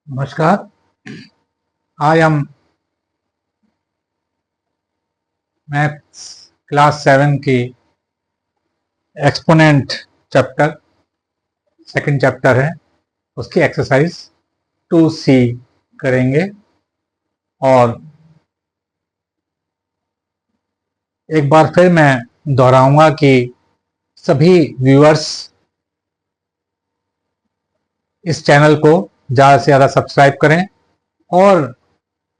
नमस्कार। आज हम मैथ्स क्लास 7 की एक्सपोनेंट चैप्टर सेकंड चैप्टर है, उसकी एक्सरसाइज 2C करेंगे। और एक बार फिर मैं दोहराऊंगा कि सभी व्यूअर्स इस चैनल को ज़्यादा से ज़्यादा सब्सक्राइब करें और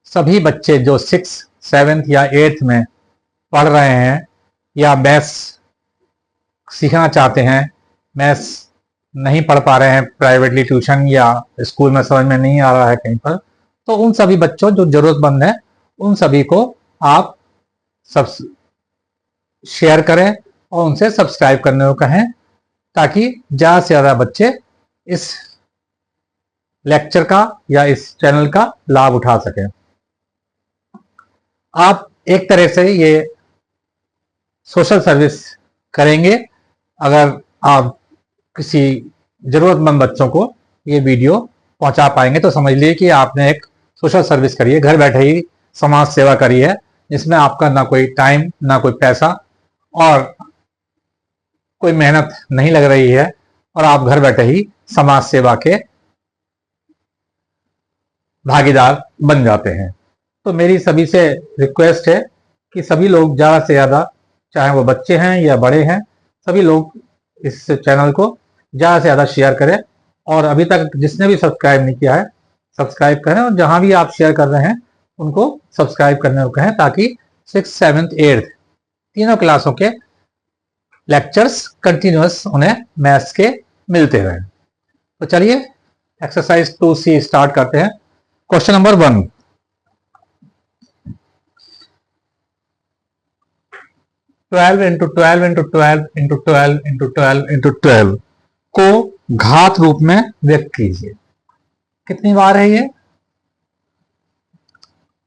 सभी बच्चे जो 6th 7th या 8th में पढ़ रहे हैं या मैथ्स सीखना चाहते हैं, मैथ्स नहीं पढ़ पा रहे हैं प्राइवेटली ट्यूशन या स्कूल में समझ में नहीं आ रहा है कहीं पर, तो उन सभी बच्चों जो ज़रूरतमंद है उन सभी को आप सब शेयर करें और उनसे सब्सक्राइब करने को कहें, ताकि ज़्यादा से ज़्यादा बच्चे इस लेक्चर का या इस चैनल का लाभ उठा सकें। आप एक तरह से ये सोशल सर्विस करेंगे अगर आप किसी ज़रूरतमंद बच्चों को ये वीडियो पहुंचा पाएंगे, तो समझ लीजिए कि आपने एक सोशल सर्विस करी है, घर बैठे ही समाज सेवा करी है, जिसमें आपका ना कोई टाइम ना कोई पैसा और कोई मेहनत नहीं लग रही है और आप घर बैठे ही समाज सेवा के भागीदार बन जाते हैं। तो मेरी सभी से रिक्वेस्ट है कि सभी लोग ज़्यादा से ज़्यादा, चाहे वो बच्चे हैं या बड़े हैं, सभी लोग इस चैनल को ज़्यादा से ज़्यादा शेयर करें और अभी तक जिसने भी सब्सक्राइब नहीं किया है सब्सक्राइब करें, और जहां भी आप शेयर कर रहे हैं उनको सब्सक्राइब करने को कहें, ताकि 6th 7th 8th तीनों क्लासों के लेक्चर्स कंटिन्यूअस उन्हें मैथ्स के मिलते रहें। तो चलिए एक्सरसाइज 2C स्टार्ट करते हैं। Question number 1, 12 into 12 into 12 into 12 into 12 into 12 को घात रूप में व्यक्त कीजिए। कितनी बार है ये?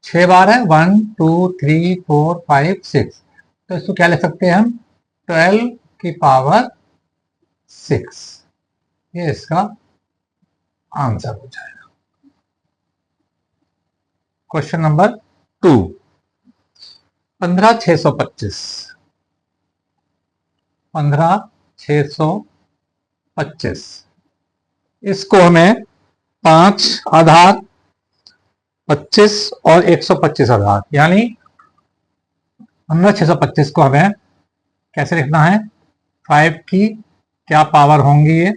6 बार है। 1 2 3 4 5 6। तो इसको क्या लिख सकते हैं हम? 12 की पावर 6। ये इसका आंसर हो जाएगा। Question number 2, 15,625। 15,625 इसको हमें 5 आधार, 25 और 125 आधार, यानी 15,625 को हमें कैसे लिखना है? 5 की क्या पावर होंगी? ये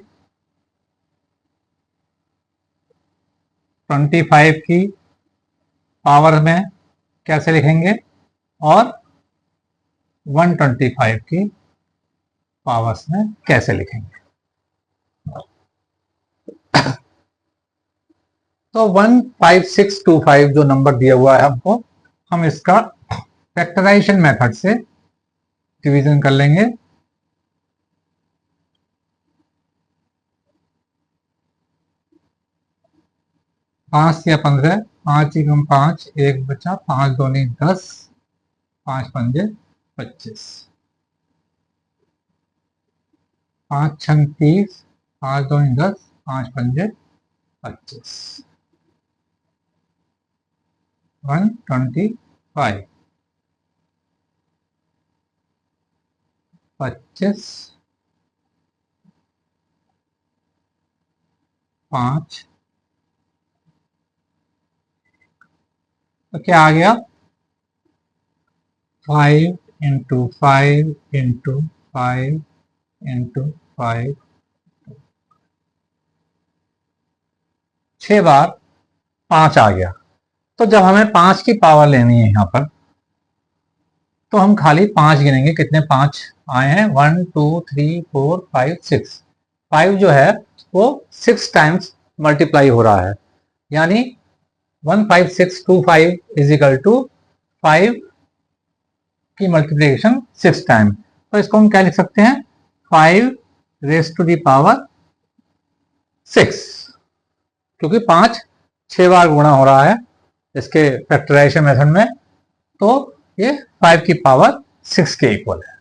25 की पावर में कैसे लिखेंगे और 125 की पावर्स में कैसे लिखेंगे? तो 15625 जो नंबर दिया हुआ है हमको, हम इसका फैक्टराइजेशन मेथड से डिवीजन कर लेंगे। पांच या 15, 5 एकम 5, 1 बचा, 5 दूनी 10, 5 पंजे 25, 5 छंग 30, 5 दूनी 10, 5 पंजे 25, 125, 25, 5, तो क्या आ गया? 5 इंटू 5 इंटू 5 इंटू 5, 6 बार 5 आ गया। तो जब हमें 5 की पावर लेनी है यहाँ पर, तो हम खाली 5 गिनेंगे। कितने 5 आए हैं? 1 2 3 4 5 6। 5 जो है वो 6 टाइम्स मल्टीप्लाई हो रहा है, यानी 15625 इज इक्वल टू 5 की मल्टीप्लिकेशन 6 टाइम। तो इसको हम क्या लिख सकते हैं? 5 रेज टू दी पावर 6, क्योंकि 5 6 बार गुणा हो रहा है इसके फैक्टराइजेशन मेथड में, तो ये 5 की पावर 6 के इक्वल है।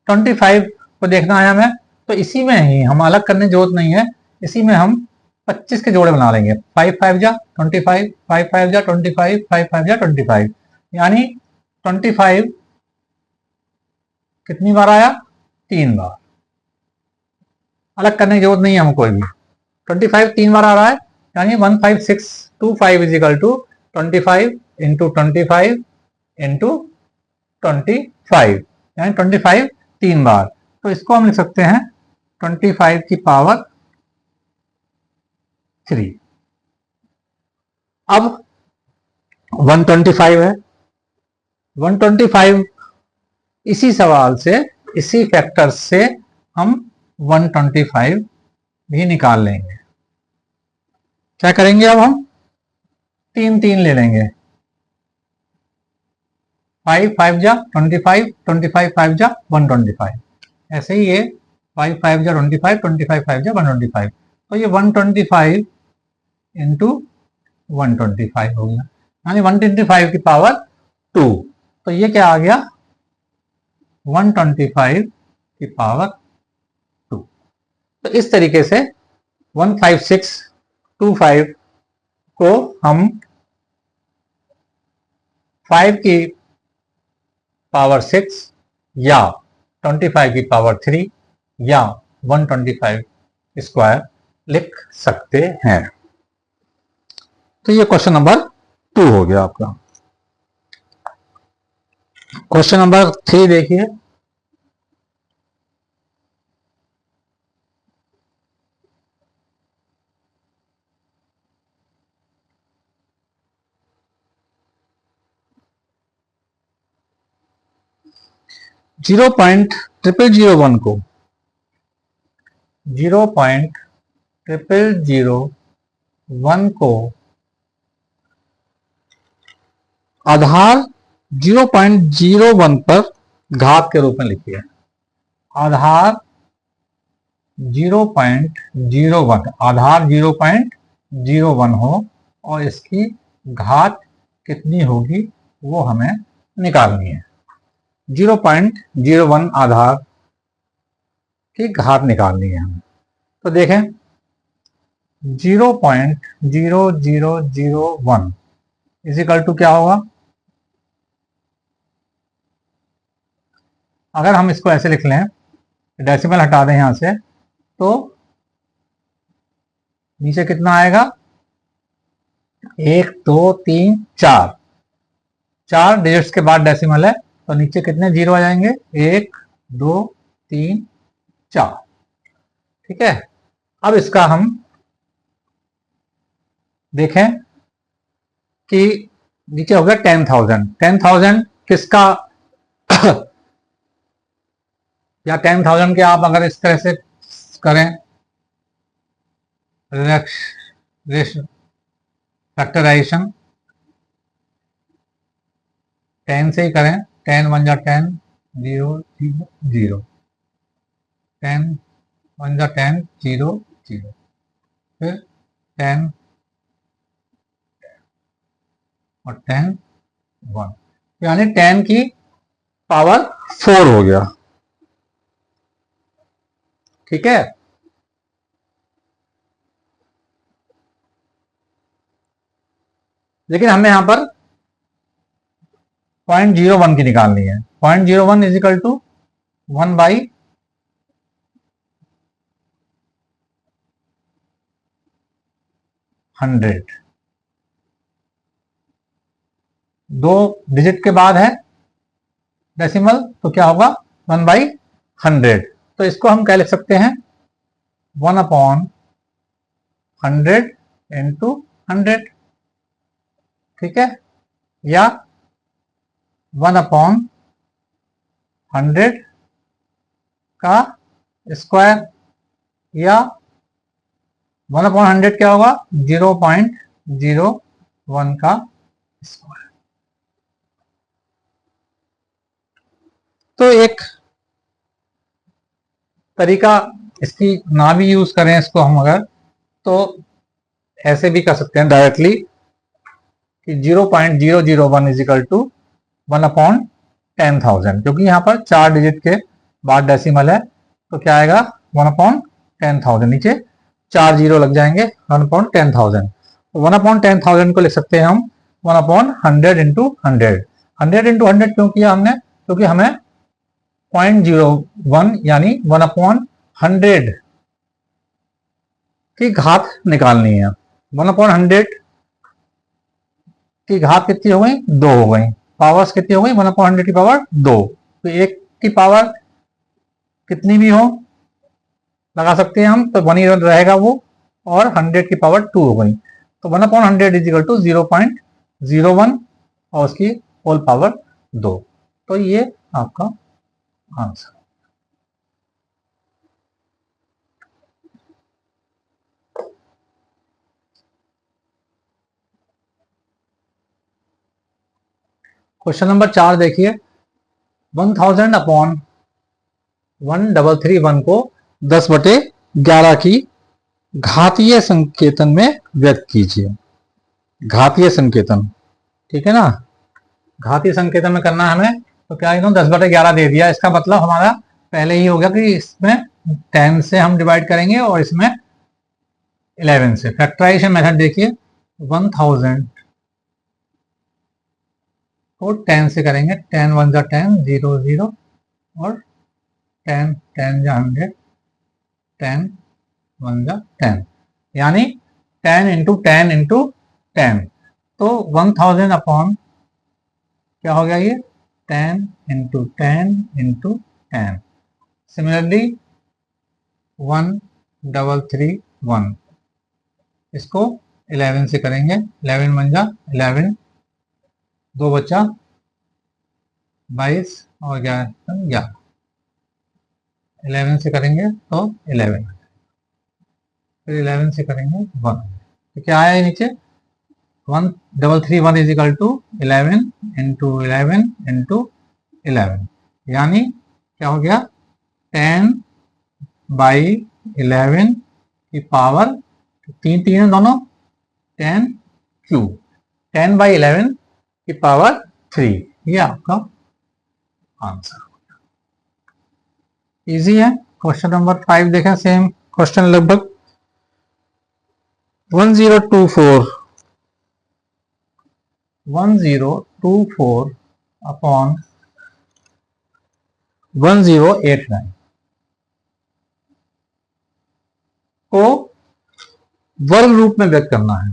25 को देखना है हमें, तो इसी में ही हम अलग करने की जरूरत नहीं है, इसी में हम 25 के जोड़े बना लेंगे। 5 5 जा 25, 5 5 जा 25, 5 5 जा 25, यानी 25 कितनी बार आया? 3 बार। अलग करने की जरूरत नहीं है हमें कोई भी। 25 3 बार आ रहा है, यानी 15625 is equal to 25 into 25 into 25, यानी 25 3 बार। तो इसको हम लिख सकते हैं 25 की पावर 3। अब 125 है, 125 इसी सवाल से, इसी फैक्टर से हम 125 भी निकाल लेंगे। क्या करेंगे? अब हम 3 3 ले लेंगे। 5 5 जा 25, 25 5 जा 125, ऐसे ही ये 5 5 जा 25, 25 5 जा 125। तो ये 125 इंटू 125 हो गया, यानी 125 की पावर 2। तो ये क्या आ गया? 125 की पावर 2। तो इस तरीके से 15625 को हम 5 की पावर 6 या 25 की पावर 3 या 125 स्क्वायर लिख सकते हैं। तो ये क्वेश्चन नंबर 2 हो गया आपका। क्वेश्चन नंबर 3 देखिए। Zero point triple zero one को 0.0001 को आधार 0.01 पर घात के रूप में लिखिए। आधार 0.01, आधार 0.01 हो और इसकी घात कितनी होगी वो हमें निकालनी है। 0.01 आधार की घात निकालनी है हमें। तो देखें 0.0001 इज इक्वल टू क्या होगा? अगर हम इसको ऐसे लिख लें, डेसिमल हटा दें यहां से, तो नीचे कितना आएगा? 1 2 3 4, 4 डिजिट्स के बाद डेसिमल है, तो नीचे कितने जीरो आ जाएंगे? 1 2 3 4। ठीक है। अब इसका हम देखें कि नीचे हो गया 10,000। 10,000 किसका या 10,000 के आप अगर इस तरह से करें फैक्टराइजेशन, 10 से ही करें। 10 1 जा 10, 0 0 0, 10 1 जा 10, 0 0, फिर 10 और 10 1, यानी 10 की पावर 4 हो गया। ठीक है। लेकिन हमें यहां पर 0.01 की निकालनी है। 0.01 इज इक्वल टू 1/100। 2 डिजिट के बाद है डेसिमल, तो क्या होगा? 1/100। तो इसको हम क्या लिख सकते हैं? 1/100 इंटू 100। ठीक है। या 1/100 का स्क्वायर, या 1/100 क्या होगा? 0.01 का स्क्वायर। तो एक तरीका इसकी ना भी यूज करें इसको हम अगर, तो ऐसे भी कर सकते हैं डायरेक्टली कि 0.001 इज इक्वल टू 1/10,000, क्योंकि यहाँ पर 4 डिजिट के बाद डेसिमल है, तो क्या आएगा? 1/10,000। नीचे 4 जीरो लग जाएंगे, 1/10,000। 1/10,000 को लिख सकते हैं हम 1/100 इंटू 100। 100 क्यों किया हमने? क्योंकि हमें 0.01 यानी 1/100 की घात निकालनी है। 1/100 की घात कितनी हो गई? 2 हो गई। पावर्स कितनी हो गई? 1/100 की पावर 2। तो एक की पावर कितनी भी हो लगा सकते हैं हम, तो 1 ही रहेगा वो, और 100 की पावर 2 हो गई। तो 1/100 इज इक्वल टू 0.01 और उसकी होल पावर 2। तो ये आपका आंसर। क्वेश्चन नंबर 4 देखिए, 1000/1331 को 10/11 की घातीय संकेतन में व्यक्त कीजिए। घातीय संकेतन, ठीक है ना। घातीय संकेतन में करना है हमें, तो क्या इन्होंने 10/11 दे दिया, इसका मतलब हमारा पहले ही हो गया कि इसमें 10 से हम डिवाइड करेंगे और इसमें 11 से। फैक्टराइजेशन मेथड देखिए, 1000 को 10 से करेंगे, 10 1 जा 10, 0 0 और 10 10 जा 100, 10 1 जा 10, यानी 10 इंटू 10 इंटू 10। तो 1000 अपॉन क्या हो गया ये? 10 इंटू 10 इंटू 10। सिमिलरली 1331 इसको 11 से करेंगे, 11 1 जा 11, 2 बचा 22 और 11, 11 से करेंगे तो 11, फिर 11 से करेंगे 1। तो क्या आया नीचे? 1331 is equal to 11 into 11 into 11, यानी क्या हो गया? 10/11 की पावर 3 3 है दोनों, 10 क्यूब, 10/11 की पावर 3। ये आपका आंसर। इजी है। क्वेश्चन नंबर 5 देखें, सेम क्वेश्चन लगभग। 1024 अपॉन 1089 को वर्ग रूप में व्यक्त करना है।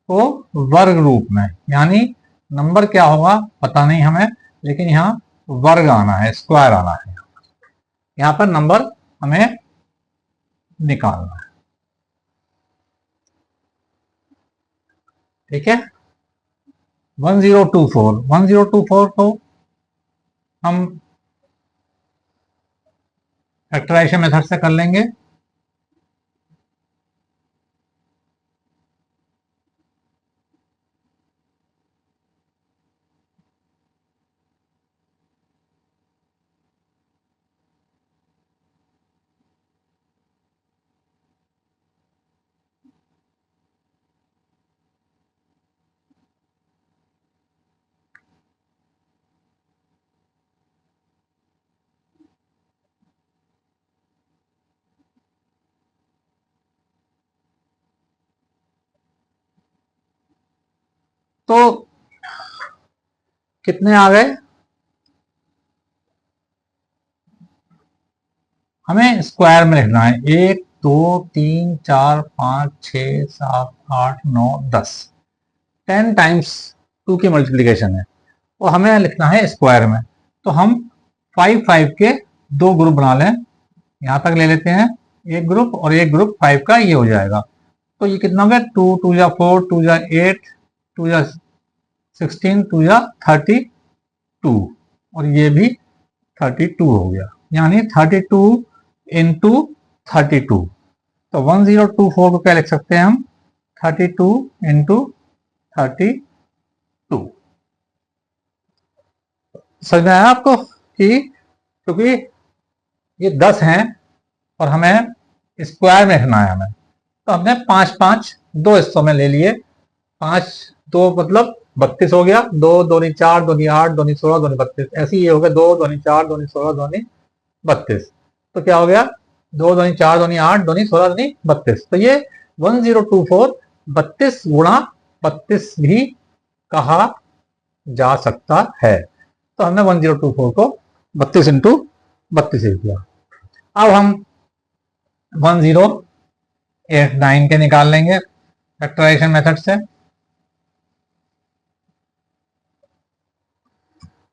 तो वर्ग रूप में यानी नंबर क्या होगा पता नहीं हमें, लेकिन यहाँ वर्ग आना है, स्क्वायर आना है। यहाँ पर नंबर हमें निकालना है, ठीक है। 1024 को हम फैक्टराइजेशन मेथड से कर लेंगे। तो कितने आ गए? हमें स्क्वायर में लिखना है। 1 2 3 4 5 6 7 8 9 10, 10 टाइम्स 2 की मल्टीप्लीकेशन है और हमें लिखना है स्क्वायर में। तो हम 5 5 के 2 ग्रुप बना लें, यहां तक ले लेते हैं एक ग्रुप, और एक ग्रुप 5 का ये हो जाएगा। तो ये कितना हो गया? 2 2 जा 4, 2 जा 8, 2 जा 16, 2 जा 32, और ये भी 32 हो गया, यानी 32 इंटू 32। तो 1024 को क्या लिख सकते हैं हम? 32 इंटू 32। समझ में आया आपको? कि क्योंकि ये 10 हैं और हमें स्क्वायर में रखना है हमें, तो हमने 5 5 दो हिस्सों में ले लिए। 5 2 मतलब 32 हो गया, 2 2 4 2 8 2 16 2 32, ऐसे ही ये हो गया 2 2 4 2 16 2 32। तो क्या हो गया? दो दूनी 4, दूनी 8, दूनी 16, दूनी 32। तो ये 1024 32 गुणा 32 भी कहा जा सकता है। तो हमने 1024 को 32 इंटू 32 लिख दिया। अब हम 1089 के निकाल लेंगे फैक्टराइजेशन मेथड से।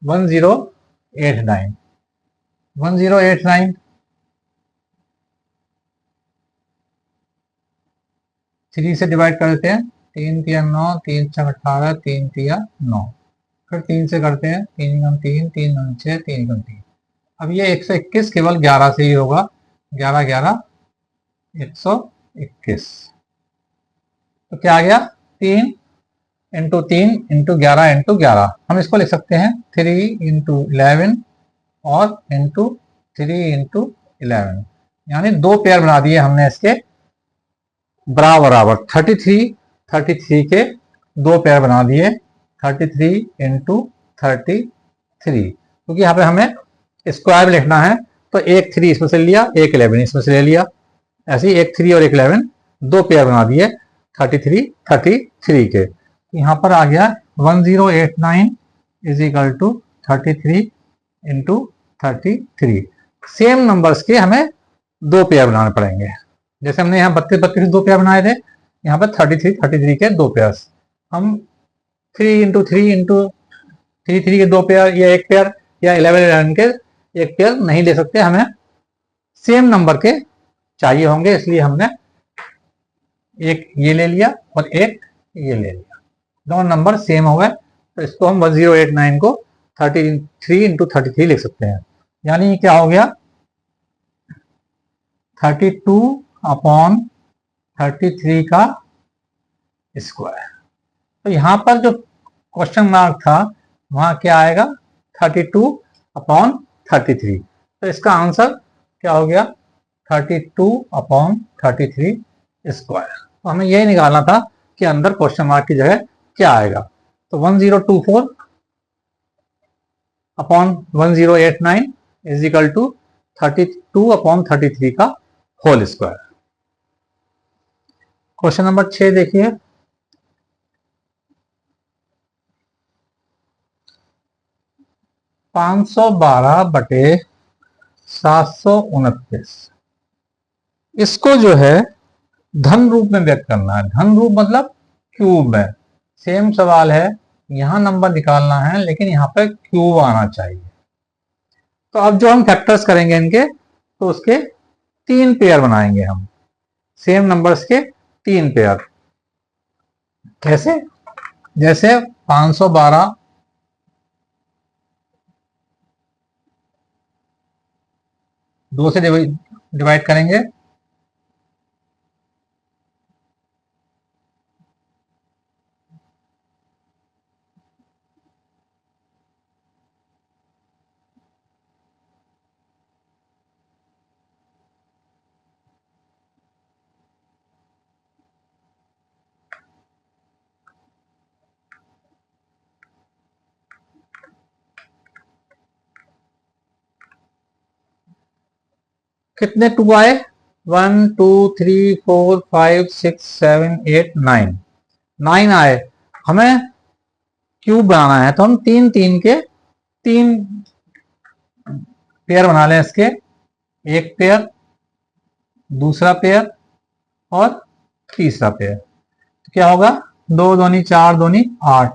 1089 3 से डिवाइड कर देते हैं। 3 तिया 9, 3 छः 18, 3 तिया 9। फिर 3 से करते हैं, 3 गुण 3, 3 गुण 6, 3 गुण 3। अब ये 121 केवल 11 से ही होगा। 11 11 121। तो क्या आ गया? 3 इंटू 3 इंटू 11 इंटू 11। हम इसको लिख सकते हैं 3 इंटू 11 और इंटू 3 इंटू 11, यानी दो पेयर बना दिए हमने इसके बराबर। 33 के दो पेयर बना दिए। 33 इंटू 33, क्योंकि यहाँ पे हमें स्क्वायर लिखना है, तो एक 3 इसमें से लिया, एक 11 इसमें से ले लिया। ऐसे ही एक 3 और एक 11 दो पेयर बना दिए 33 के। यहाँ पर आ गया 1089 is equal to 33 into 33। Same numbers के हमें दो पेयर बनाने पड़ेंगे। जैसे हमने यहाँ 32 दो पेयर बनाए थे, यहाँ पर 33 के दो पेयर। हम 3 इंटू 3 इंटू 3 के दो पेयर या एक पेयर, या 11 के एक पेयर नहीं ले सकते, हमें सेम नंबर के चाहिए होंगे। इसलिए हमने एक ये ले लिया और एक ये ले लिया, दोनों नंबर सेम हो गए। तो इसको हम 1089 को 33 इंटू 33 लिख सकते हैं। यानी क्या हो गया? 32/33 का स्क्वायर। तो यहां पर जो क्वेश्चन मार्क था वहां क्या आएगा? 32/33। तो इसका आंसर क्या हो गया? 32/33 स्क्वायर। तो हमें यही निकालना था कि अंदर क्वेश्चन मार्क की जगह क्या आएगा। तो 1024/1089 इज इक्वल टू 32/33 का होल स्क्वायर। क्वेश्चन नंबर 6 देखिए। (512/729) इसको जो है धन रूप में व्यक्त करना है। धन रूप मतलब क्यूब में। सेम सवाल है, यहां नंबर निकालना है लेकिन यहां पर क्यूब आना चाहिए। तो अब जो हम फैक्टर्स करेंगे इनके, तो उसके 3 पेयर बनाएंगे हम, सेम नंबर्स के 3 पेयर। कैसे? जैसे 512 2 से डिवाइड करेंगे, कितने 2 आए? 1 2 3 4 5 6 7 8 9 आए। हमें क्यूब बनाना है, तो हम 3 के 3 पेयर बना लें इसके। एक पेयर, दूसरा पेयर और तीसरा पेयर। तो क्या होगा? 2 दूनी 4 दूनी 8,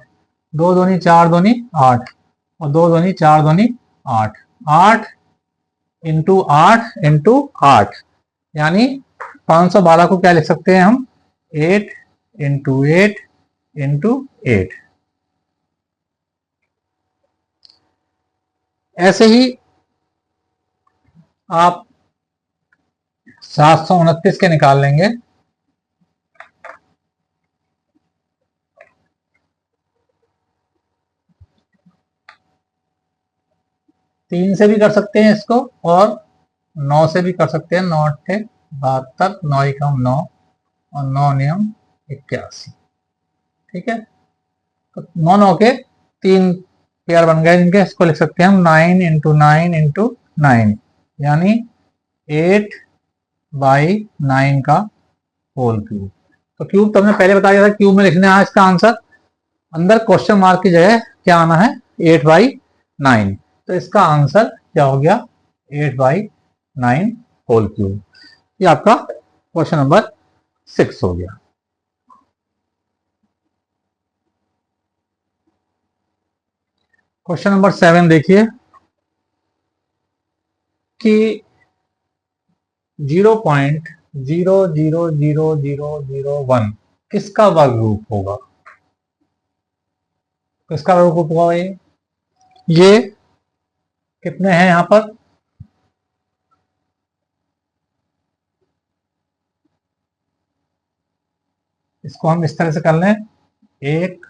2 दूनी 4 दूनी 8 और 2 दूनी 4 दूनी 8। 8 इंटू 8 इंटू 8, यानी 512 को क्या लिख सकते हैं हम? 8 इंटू 8 इंटू 8। ऐसे ही आप 729 के निकाल लेंगे। तीन से भी कर सकते हैं इसको और 9 से भी कर सकते हैं। 9 8 72, 9 एकम 9 और 9 नियम 81। ठीक है, तो 9 के 3 पेयर बन गए जिनके। इसको लिख सकते हैं हम 9 इंटू 9 इंटू 9, यानी 8 बाई 9 का होल क्यूब। तो क्यूब तो हमने पहले बताया था, क्यूब में लिखने आया इसका आंसर, अंदर क्वेश्चन मार्क की जगह क्या आना है, 8/9। तो इसका आंसर क्या हो गया, 8/9 होल क्यूब। ये आपका क्वेश्चन नंबर 6 हो गया। क्वेश्चन नंबर 7 देखिए कि 0.00001 किसका वर्ग रूप होगा, किसका वर्ग रूप होगा ये कितने हैं यहां पर, इसको हम इस तरह से कर लें, एक,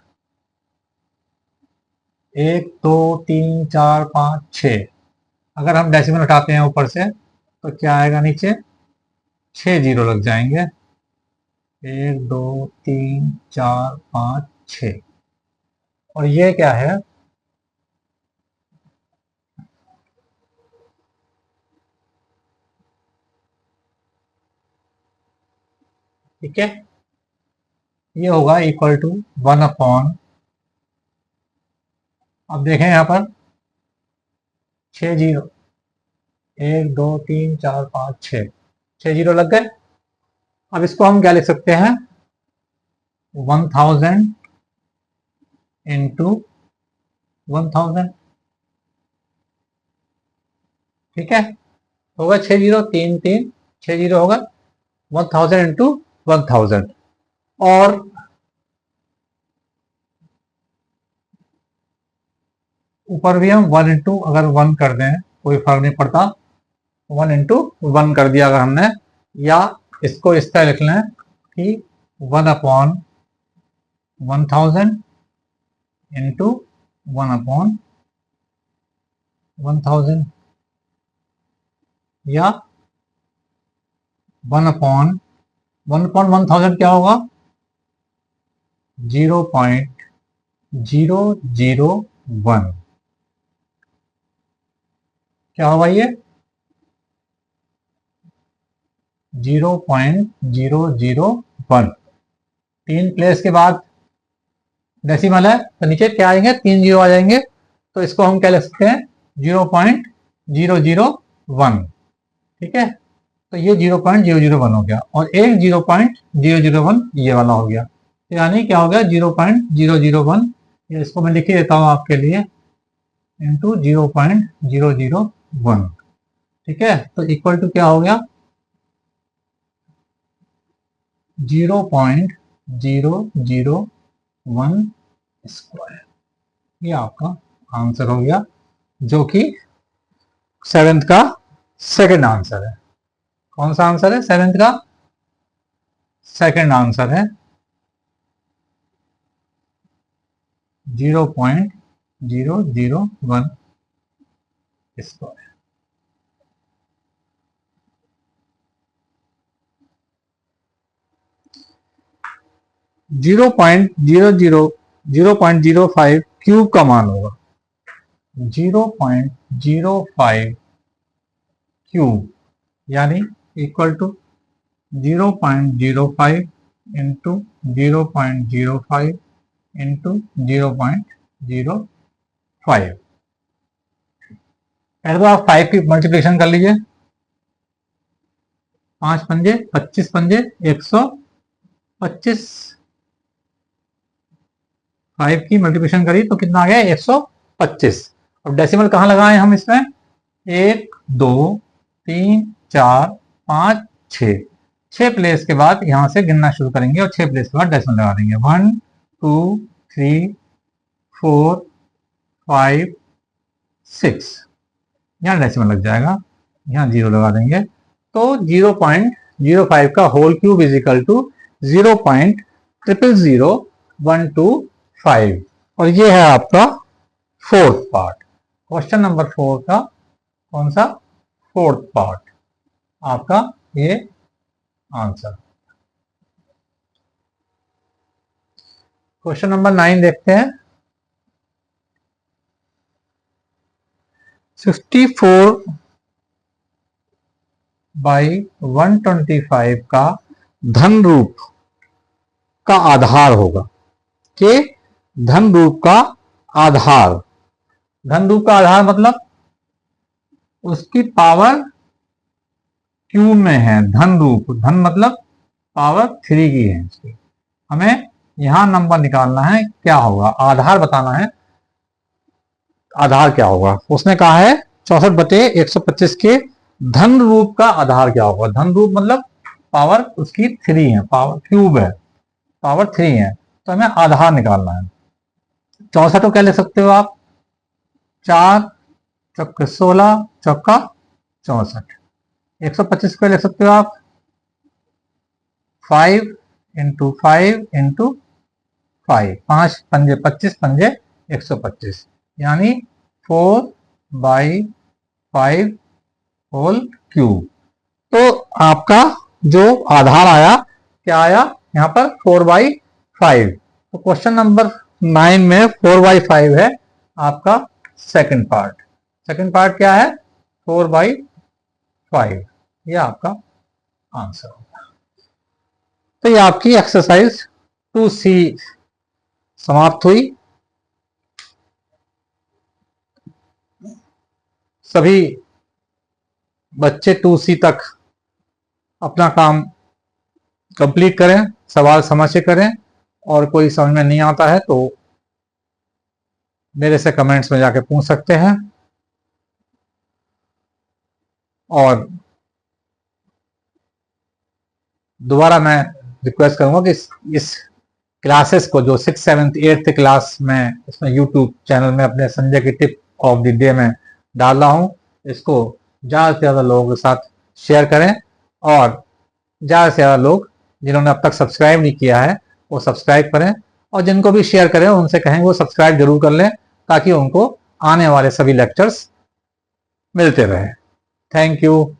1 2 3 4 5 6। अगर हम डेसिमल उठाते हैं ऊपर से तो क्या आएगा, नीचे 6 जीरो लग जाएंगे, 1 2 3 4 5 6। और ये क्या है, ठीक है, ये होगा इक्वल टू 1/, अब देखें यहां पर 6 जीरो, 1 2 3 4 5 6, 6 जीरो लग गए। अब इसको हम क्या लिख सकते हैं, 1000 इंटू 1000, ठीक है, होगा 6 जीरो 3 3, 6 जीरो होगा 1000 इंटू 1000। और ऊपर भी हम 1 इंटू अगर 1 कर दें कोई फर्क नहीं पड़ता, 1 इंटू 1 कर दिया अगर हमने, या इसको इस तरह लिख लें कि 1/1000 इंटू 1/1000, या 1/1000 क्या होगा, 0.001 क्या होगा ये, 0.001। 3 प्लेस के बाद डेसिमल है तो नीचे क्या आएंगे, 3 जीरो आ जाएंगे, तो इसको हम क्या लिख सकते हैं, 0.001, ठीक है। तो ये 0.001 हो गया, और एक 0.001 ये वाला हो गया, यानी क्या हो गया 0.001, इसको मैं लिख ही देता हूं आपके लिए, इंटू 0.001, ठीक है। तो इक्वल टू क्या हो गया, 0.001 स्क्वायर। ये आपका आंसर हो गया, जो कि 7th का सेकंड आंसर है। कौन सा आंसर है, 7th का सेकंड आंसर है, 0.001 square. Zero point zero zero 0.05 cube का मान होगा, 0.05 क्यूब, यानी इक्वल टू 0.05 इंटू 0.05 इंटू 0.05। पहले तो आप 5 की मल्टीप्लिकेशन कर लीजिए, 5 पंजे 25 पंजे 125, 5 की मल्टीप्लिकेशन करी तो कितना आ गया, 125। अब डेसिमल कहाँ लगाए हम इसमें, 1 2 3 4 5 6, 6 प्लेस के बाद यहां से गिनना शुरू करेंगे और 6 प्लेस के बाद डेसिमल लगा देंगे, 1 2 3 4 5 6, यहाँ डेसिमल लग जाएगा, यहाँ जीरो लगा देंगे। तो 0.05 का whole cube is equal to 0.0000125। और ये है आपका फोर्थ पार्ट, क्वेश्चन नंबर 4 का कौन सा, फोर्थ पार्ट आपका ये आंसर। क्वेश्चन नंबर 9 देखते हैं, 64 बाई 125 का धन रूप का आधार होगा। के धन रूप का आधार, धन रूप का आधार मतलब उसकी पावर क्यूब में है। धन रूप, धन मतलब पावर 3 की है इसकी। हमें यहां नंबर निकालना है, क्या होगा, आधार बताना है, आधार क्या होगा। उसने कहा है 64/125 के धन रूप का आधार क्या होगा। धन रूप मतलब पावर उसकी 3 है, पावर क्यूब है, पावर 3 है, तो हमें आधार निकालना है। 64 को क्या लिख सकते हो आप, 4 चौके 16 चौका 64। 125 को लिख सकते हो आप 5 इंटू 5 इंटू 5, 5 पंजे 25 पंजे 125, यानी 4/5 होल क्यूब। तो आपका जो आधार आया, क्या आया यहाँ पर 4/5। तो क्वेश्चन नंबर 9 में 4/5 है आपका सेकंड पार्ट। सेकंड पार्ट क्या है, 4/5, ये आपका आंसर होगा। तो ये आपकी एक्सरसाइज 2C समाप्त हुई। सभी बच्चे 2C तक अपना काम कंप्लीट करें, सवाल समझ के करें, और कोई समझ में नहीं आता है तो मेरे से कमेंट्स में जाके पूछ सकते हैं। और दोबारा मैं रिक्वेस्ट करूंगा कि इस क्लासेस को जो 6th 7th 8th क्लास में इसमें यूट्यूब चैनल में अपने संजय की टिप ऑफ द डे में डाल रहा हूं, इसको ज़्यादा से ज़्यादा लोगों के साथ शेयर करें, और ज़्यादा से ज़्यादा लोग जिन्होंने अब तक सब्सक्राइब नहीं किया है वो सब्सक्राइब करें, और जिनको भी शेयर करें उनसे कहें वो सब्सक्राइब जरूर कर लें, ताकि उनको आने वाले सभी लेक्चर्स मिलते रहे। Thank you.